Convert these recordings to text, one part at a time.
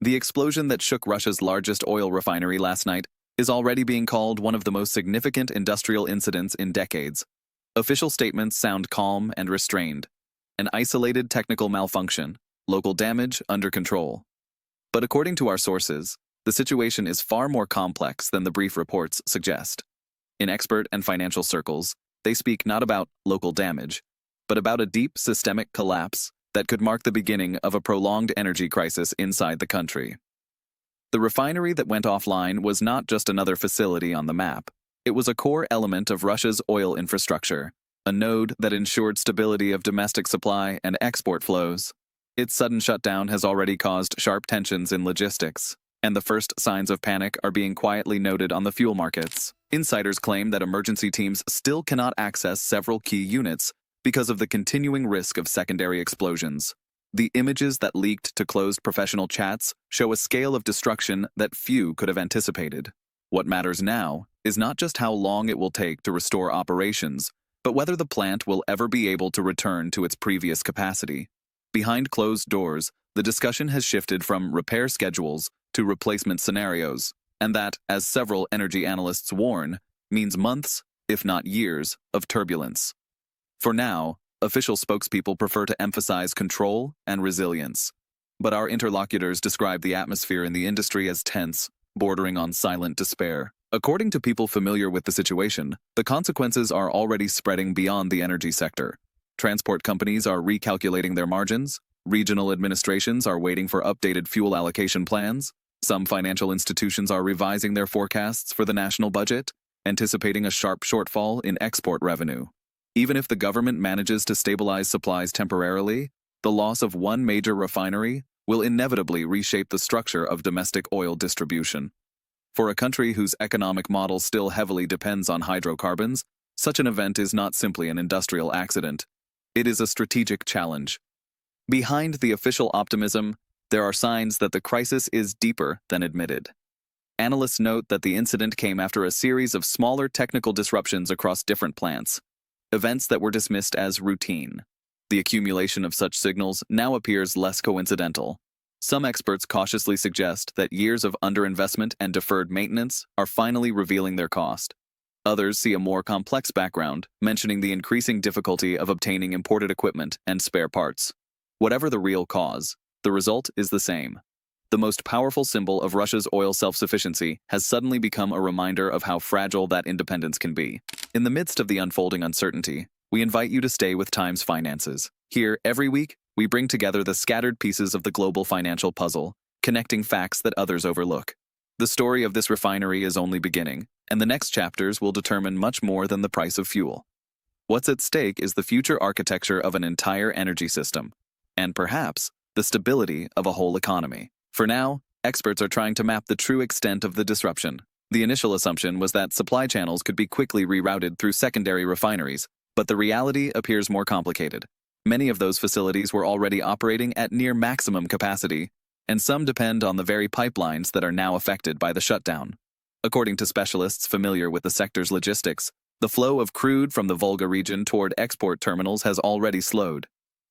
The explosion that shook Russia's largest oil refinery last night is already being called one of the most significant industrial incidents in decades. Official statements sound calm and restrained. An isolated technical malfunction, local damage under control. But according to our sources, the situation is far more complex than the brief reports suggest. In expert and financial circles, they speak not about local damage, but about a deep systemic collapse that could mark the beginning of a prolonged energy crisis inside the country. The refinery that went offline was not just another facility on the map. It was a core element of Russia's oil infrastructure, a node that ensured stability of domestic supply and export flows. Its sudden shutdown has already caused sharp tensions in logistics, and the first signs of panic are being quietly noted on the fuel markets. Insiders claim that emergency teams still cannot access several key units because of the continuing risk of secondary explosions. The images that leaked to closed professional chats show a scale of destruction that few could have anticipated. What matters now is not just how long it will take to restore operations, but whether the plant will ever be able to return to its previous capacity. Behind closed doors, the discussion has shifted from repair schedules to replacement scenarios, and that, as several energy analysts warn, means months, if not years, of turbulence. For now, official spokespeople prefer to emphasize control and resilience. But our interlocutors describe the atmosphere in the industry as tense, bordering on silent despair. According to people familiar with the situation, the consequences are already spreading beyond the energy sector. Transport companies are recalculating their margins, regional administrations are waiting for updated fuel allocation plans, some financial institutions are revising their forecasts for the national budget, anticipating a sharp shortfall in export revenue. Even if the government manages to stabilize supplies temporarily, the loss of one major refinery will inevitably reshape the structure of domestic oil distribution. For a country whose economic model still heavily depends on hydrocarbons, such an event is not simply an industrial accident. It is a strategic challenge. Behind the official optimism, there are signs that the crisis is deeper than admitted. Analysts note that the incident came after a series of smaller technical disruptions across different plants, events that were dismissed as routine. The accumulation of such signals now appears less coincidental. Some experts cautiously suggest that years of underinvestment and deferred maintenance are finally revealing their cost. Others see a more complex background, mentioning the increasing difficulty of obtaining imported equipment and spare parts. Whatever the real cause, the result is the same. The most powerful symbol of Russia's oil self-sufficiency has suddenly become a reminder of how fragile that independence can be. In the midst of the unfolding uncertainty, we invite you to stay with Times Finances. Here, every week, we bring together the scattered pieces of the global financial puzzle, connecting facts that others overlook. The story of this refinery is only beginning, and the next chapters will determine much more than the price of fuel. What's at stake is the future architecture of an entire energy system, and perhaps the stability of a whole economy. For now, experts are trying to map the true extent of the disruption. The initial assumption was that supply channels could be quickly rerouted through secondary refineries, but the reality appears more complicated. Many of those facilities were already operating at near maximum capacity, and some depend on the very pipelines that are now affected by the shutdown. According to specialists familiar with the sector's logistics, the flow of crude from the Volga region toward export terminals has already slowed.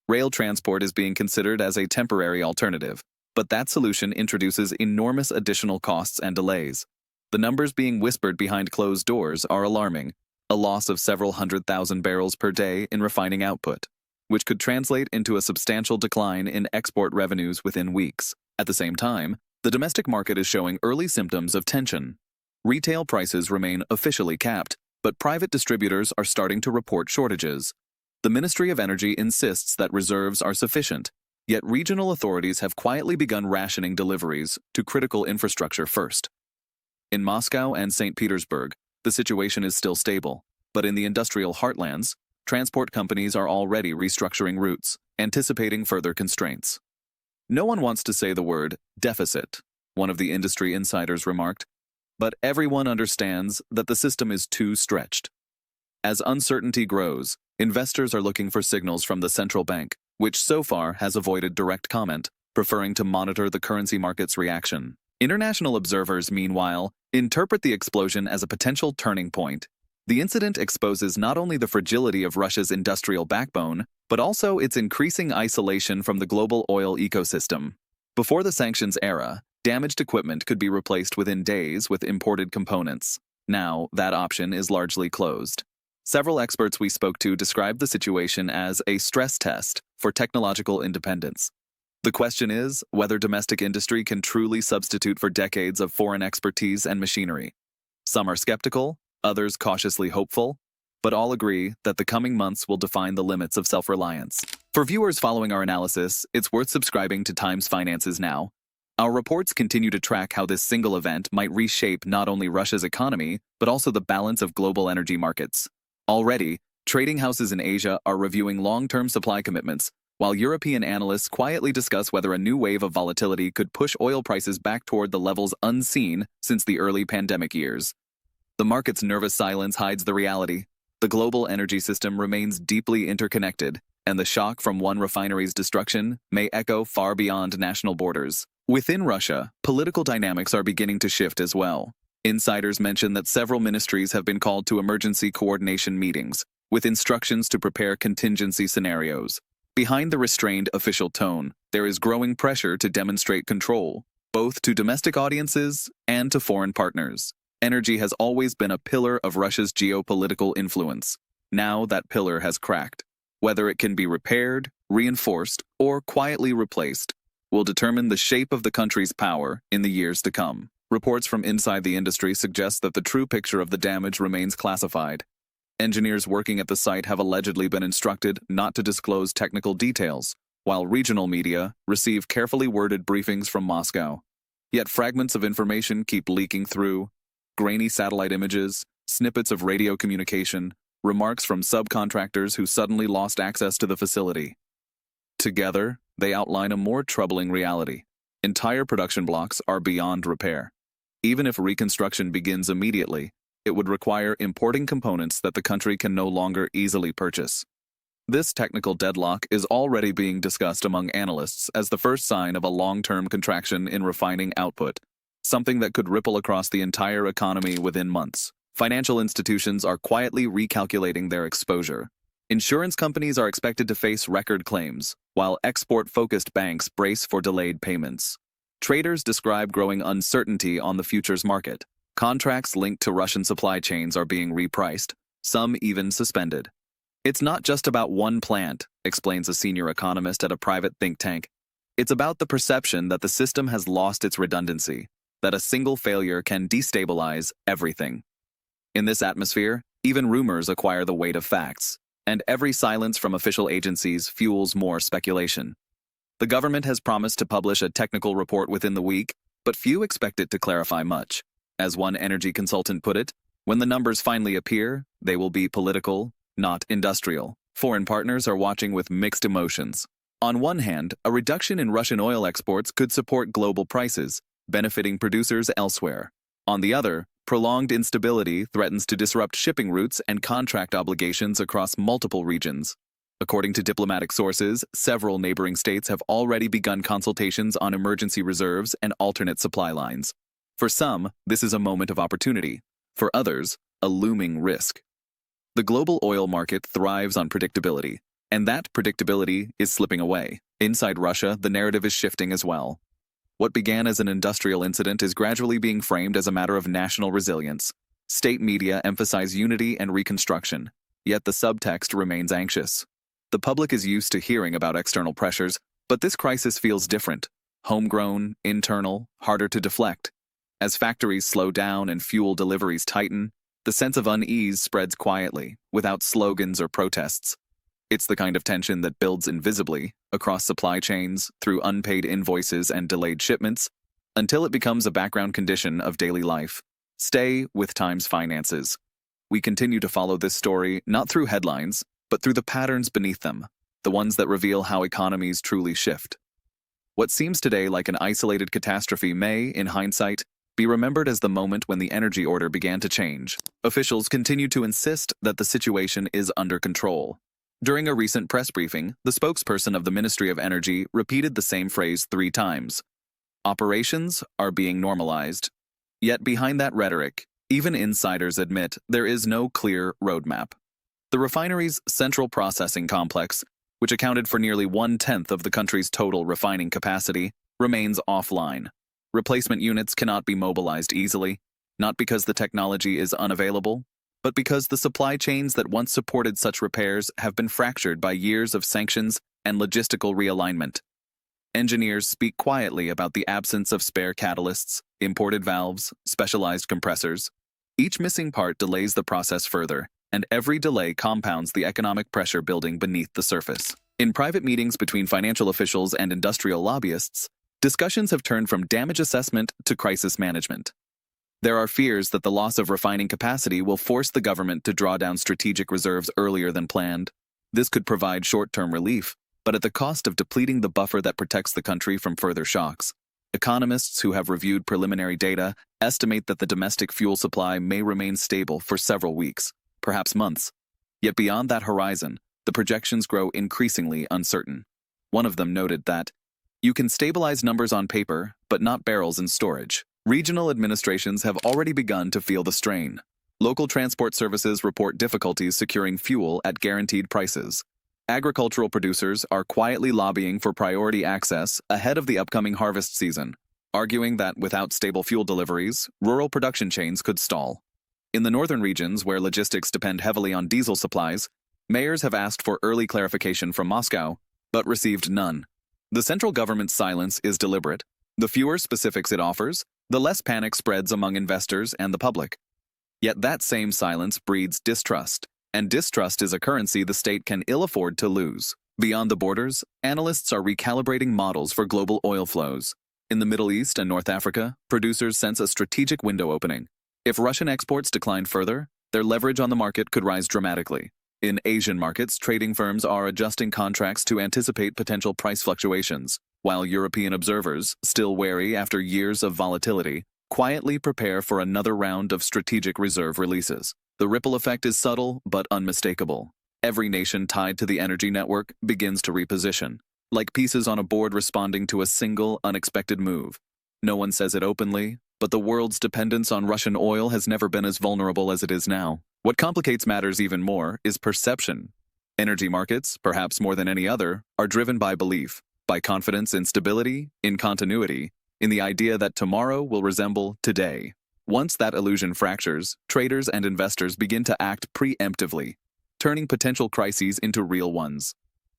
Rail transport is being considered as a temporary alternative, but that solution introduces enormous additional costs and delays. The numbers being whispered behind closed doors are alarming, a loss of several 100,000 barrels per day in refining output, which could translate into a substantial decline in export revenues within weeks. At the same time, the domestic market is showing early symptoms of tension. Retail prices remain officially capped, but private distributors are starting to report shortages. The Ministry of Energy insists that reserves are sufficient, yet regional authorities have quietly begun rationing deliveries to critical infrastructure first. In Moscow and St. Petersburg, the situation is still stable, but in the industrial heartlands, transport companies are already restructuring routes, anticipating further constraints. No one wants to say the word deficit, one of the industry insiders remarked, but everyone understands that the system is too stretched. As uncertainty grows, investors are looking for signals from the central bank, which so far has avoided direct comment, preferring to monitor the currency market's reaction. International observers, meanwhile, interpret the explosion as a potential turning point. The incident exposes not only the fragility of Russia's industrial backbone, but also its increasing isolation from the global oil ecosystem. Before the sanctions era, damaged equipment could be replaced within days with imported components. Now, that option is largely closed. Several experts we spoke to described the situation as a stress test for technological independence. The question is whether domestic industry can truly substitute for decades of foreign expertise and machinery. Some are skeptical, others cautiously hopeful, but all agree that the coming months will define the limits of self-reliance. For viewers following our analysis, it's worth subscribing to Times Finances now. Our reports continue to track how this single event might reshape not only Russia's economy, but also the balance of global energy markets. Already, trading houses in Asia are reviewing long-term supply commitments, while European analysts quietly discuss whether a new wave of volatility could push oil prices back toward the levels unseen since the early pandemic years. The market's nervous silence hides the reality. The global energy system remains deeply interconnected, and the shock from one refinery's destruction may echo far beyond national borders. Within Russia, political dynamics are beginning to shift as well. Insiders mention that several ministries have been called to emergency coordination meetings, with instructions to prepare contingency scenarios. Behind the restrained official tone, there is growing pressure to demonstrate control, both to domestic audiences and to foreign partners. Energy has always been a pillar of Russia's geopolitical influence. Now that pillar has cracked. Whether it can be repaired, reinforced, or quietly replaced will determine the shape of the country's power in the years to come. Reports from inside the industry suggest that the true picture of the damage remains classified. Engineers working at the site have allegedly been instructed not to disclose technical details, while regional media receive carefully worded briefings from Moscow. Yet fragments of information keep leaking through: grainy satellite images, snippets of radio communication, remarks from subcontractors who suddenly lost access to the facility. Together, they outline a more troubling reality. Entire production blocks are beyond repair. Even if reconstruction begins immediately, it would require importing components that the country can no longer easily purchase. This technical deadlock is already being discussed among analysts as the first sign of a long-term contraction in refining output, something that could ripple across the entire economy within months. Financial institutions are quietly recalculating their exposure. Insurance companies are expected to face record claims, while export-focused banks brace for delayed payments. Traders describe growing uncertainty on the futures market. Contracts linked to Russian supply chains are being repriced, some even suspended. It's not just about one plant, explains a senior economist at a private think tank. It's about the perception that the system has lost its redundancy, that a single failure can destabilize everything. In this atmosphere, even rumors acquire the weight of facts, and every silence from official agencies fuels more speculation. The government has promised to publish a technical report within the week, but few expect it to clarify much. As one energy consultant put it, when the numbers finally appear, they will be political, not industrial. Foreign partners are watching with mixed emotions. On one hand, a reduction in Russian oil exports could support global prices, benefiting producers elsewhere. On the other, prolonged instability threatens to disrupt shipping routes and contract obligations across multiple regions. According to diplomatic sources, several neighboring states have already begun consultations on emergency reserves and alternate supply lines. For some, this is a moment of opportunity. For others, a looming risk. The global oil market thrives on predictability, and that predictability is slipping away. Inside Russia, the narrative is shifting as well. What began as an industrial incident is gradually being framed as a matter of national resilience. State media emphasize unity and reconstruction, yet the subtext remains anxious. The public is used to hearing about external pressures, but this crisis feels different. Homegrown, internal, harder to deflect. As factories slow down and fuel deliveries tighten, the sense of unease spreads quietly, without slogans or protests. It's the kind of tension that builds invisibly, across supply chains, through unpaid invoices and delayed shipments, until it becomes a background condition of daily life. Stay with Times Finances. We continue to follow this story not through headlines, but through the patterns beneath them, the ones that reveal how economies truly shift. What seems today like an isolated catastrophe may, in hindsight, be remembered as the moment when the energy order began to change. Officials continue to insist that the situation is under control. During a recent press briefing, the spokesperson of the Ministry of Energy repeated the same phrase 3 times. Operations are being normalized. Yet behind that rhetoric, even insiders admit there is no clear roadmap. The refinery's central processing complex, which accounted for nearly 1/10 of the country's total refining capacity, remains offline. Replacement units cannot be mobilized easily, not because the technology is unavailable, but because the supply chains that once supported such repairs have been fractured by years of sanctions and logistical realignment. Engineers speak quietly about the absence of spare catalysts, imported valves, specialized compressors. Each missing part delays the process further, and every delay compounds the economic pressure building beneath the surface. In private meetings between financial officials and industrial lobbyists, discussions have turned from damage assessment to crisis management. There are fears that the loss of refining capacity will force the government to draw down strategic reserves earlier than planned. This could provide short-term relief, but at the cost of depleting the buffer that protects the country from further shocks. Economists who have reviewed preliminary data estimate that the domestic fuel supply may remain stable for several weeks, perhaps months. Yet beyond that horizon, the projections grow increasingly uncertain. One of them noted that, "You can stabilize numbers on paper, but not barrels in storage." Regional administrations have already begun to feel the strain. Local transport services report difficulties securing fuel at guaranteed prices. Agricultural producers are quietly lobbying for priority access ahead of the upcoming harvest season, arguing that without stable fuel deliveries, rural production chains could stall. In the northern regions, where logistics depend heavily on diesel supplies, mayors have asked for early clarification from Moscow, but received none. The central government's silence is deliberate. The fewer specifics it offers, the less panic spreads among investors and the public. Yet that same silence breeds distrust, and distrust is a currency the state can ill afford to lose. Beyond the borders, analysts are recalibrating models for global oil flows. In the Middle East and North Africa, producers sense a strategic window opening. If Russian exports decline further, their leverage on the market could rise dramatically. In Asian markets, trading firms are adjusting contracts to anticipate potential price fluctuations, while European observers, still wary after years of volatility, quietly prepare for another round of strategic reserve releases. The ripple effect is subtle but unmistakable. Every nation tied to the energy network begins to reposition, like pieces on a board responding to a single, unexpected move. No one says it openly, but the world's dependence on Russian oil has never been as vulnerable as it is now. What complicates matters even more is perception. Energy markets, perhaps more than any other, are driven by belief, by confidence in stability, in continuity, in the idea that tomorrow will resemble today. Once that illusion fractures, traders and investors begin to act preemptively, turning potential crises into real ones.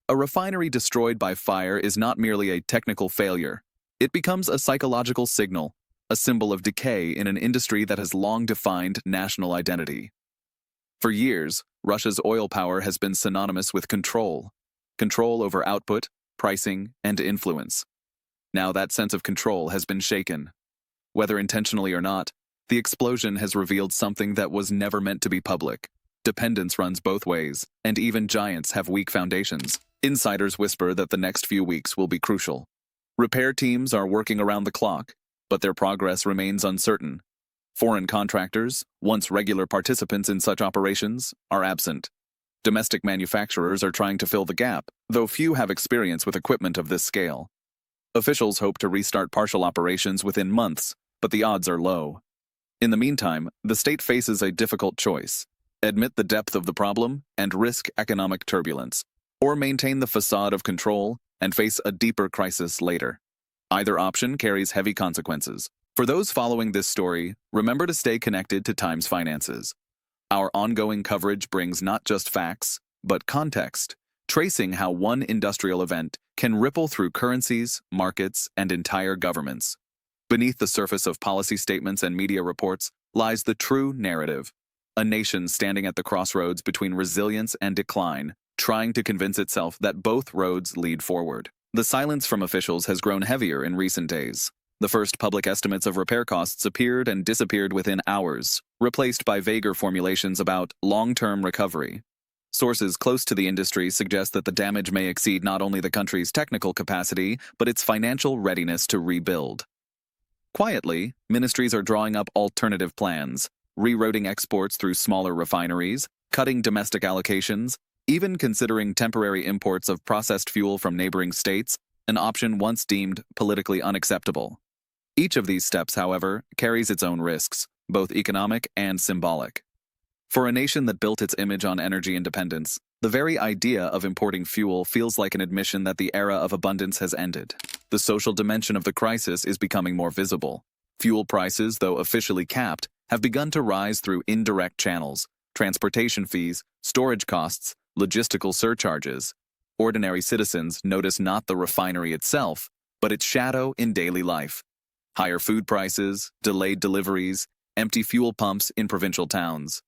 A refinery destroyed by fire is not merely a technical failure. It becomes a psychological signal, a symbol of decay in an industry that has long defined national identity. For years, Russia's oil power has been synonymous with control over output, pricing, and influence. Now that sense of control has been shaken. Whether intentionally or not, the explosion has revealed something that was never meant to be public. Dependence runs both ways, and even giants have weak foundations. Insiders whisper that the next few weeks will be crucial. Repair teams are working around the clock, but their progress remains uncertain. Foreign contractors, once regular participants in such operations, are absent. Domestic manufacturers are trying to fill the gap, though few have experience with equipment of this scale. Officials hope to restart partial operations within months, but the odds are low. In the meantime, the state faces a difficult choice: admit the depth of the problem and risk economic turbulence, or maintain the facade of control and face a deeper crisis later. Either option carries heavy consequences. For those following this story, remember to stay connected to Times Finances. Our ongoing coverage brings not just facts, but context, tracing how one industrial event can ripple through currencies, markets, and entire governments. Beneath the surface of policy statements and media reports lies the true narrative: a nation standing at the crossroads between resilience and decline, trying to convince itself that both roads lead forward. The silence from officials has grown heavier in recent days. The first public estimates of repair costs appeared and disappeared within hours, replaced by vaguer formulations about long-term recovery. Sources close to the industry suggest that the damage may exceed not only the country's technical capacity, but its financial readiness to rebuild. Quietly, ministries are drawing up alternative plans, rerouting exports through smaller refineries, cutting domestic allocations, even considering temporary imports of processed fuel from neighboring states, an option once deemed politically unacceptable. Each of these steps, however, carries its own risks, both economic and symbolic. For a nation that built its image on energy independence, The very idea of importing fuel feels like an admission that the era of abundance has ended. The social dimension of the crisis is becoming more visible. Fuel prices, though officially capped, have begun to rise through indirect channels: transportation fees, storage costs, logistical surcharges. Ordinary citizens notice not the refinery itself, but its shadow in daily life. Higher food prices, delayed deliveries, empty fuel pumps in provincial towns.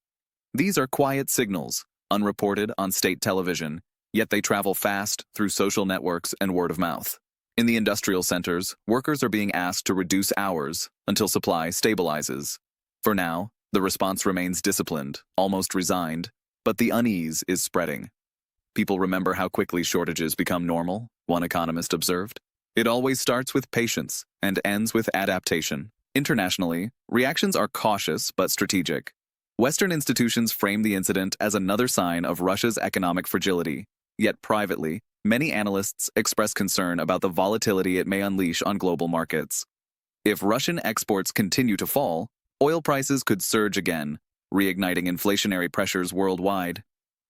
These are quiet signals, unreported on state television, yet they travel fast through social networks and word of mouth. In the industrial centers, workers are being asked to reduce hours until supply stabilizes. For now, the response remains disciplined, almost resigned, but the unease is spreading. People remember how quickly shortages become normal, one economist observed. It always starts with patience and ends with adaptation. Internationally, reactions are cautious but strategic. Western institutions frame the incident as another sign of Russia's economic fragility, yet privately, many analysts express concern about the volatility it may unleash on global markets. If Russian exports continue to fall, oil prices could surge again, reigniting inflationary pressures worldwide.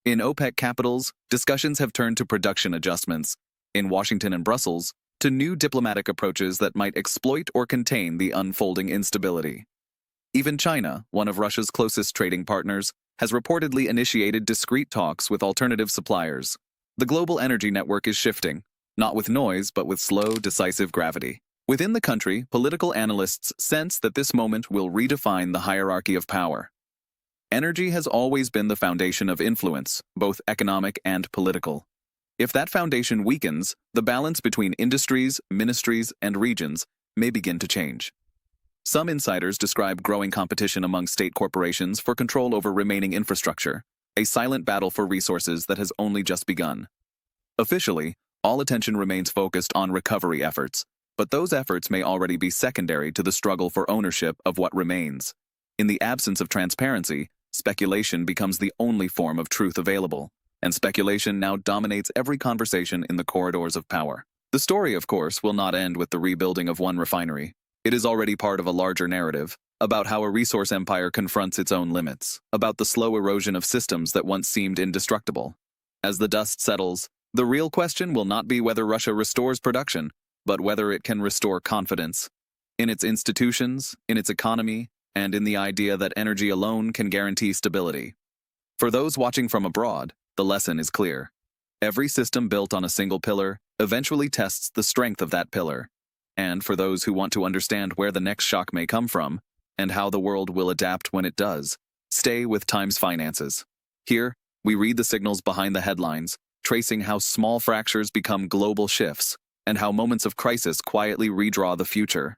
In OPEC capitals, discussions have turned to production adjustments. In Washington and Brussels, to new diplomatic approaches that might exploit or contain the unfolding instability. Even China, one of Russia's closest trading partners, has reportedly initiated discreet talks with alternative suppliers. The global energy network is shifting, not with noise, but with slow, decisive gravity. Within the country, political analysts sense that this moment will redefine the hierarchy of power. Energy has always been the foundation of influence, both economic and political. If that foundation weakens, the balance between industries, ministries, and regions may begin to change. Some insiders describe growing competition among state corporations for control over remaining infrastructure, a silent battle for resources that has only just begun. Officially, all attention remains focused on recovery efforts, but those efforts may already be secondary to the struggle for ownership of what remains. In the absence of transparency, speculation becomes the only form of truth available, and speculation now dominates every conversation in the corridors of power. The story, of course, will not end with the rebuilding of one refinery. It is already part of a larger narrative, about how a resource empire confronts its own limits, about the slow erosion of systems that once seemed indestructible. As the dust settles, the real question will not be whether Russia restores production, but whether it can restore confidence in its institutions, in its economy, and in the idea that energy alone can guarantee stability. For those watching from abroad, the lesson is clear. Every system built on a single pillar eventually tests the strength of that pillar. And for those who want to understand where the next shock may come from, and how the world will adapt when it does, stay with Times Finances. Here, we read the signals behind the headlines, tracing how small fractures become global shifts, and how moments of crisis quietly redraw the future.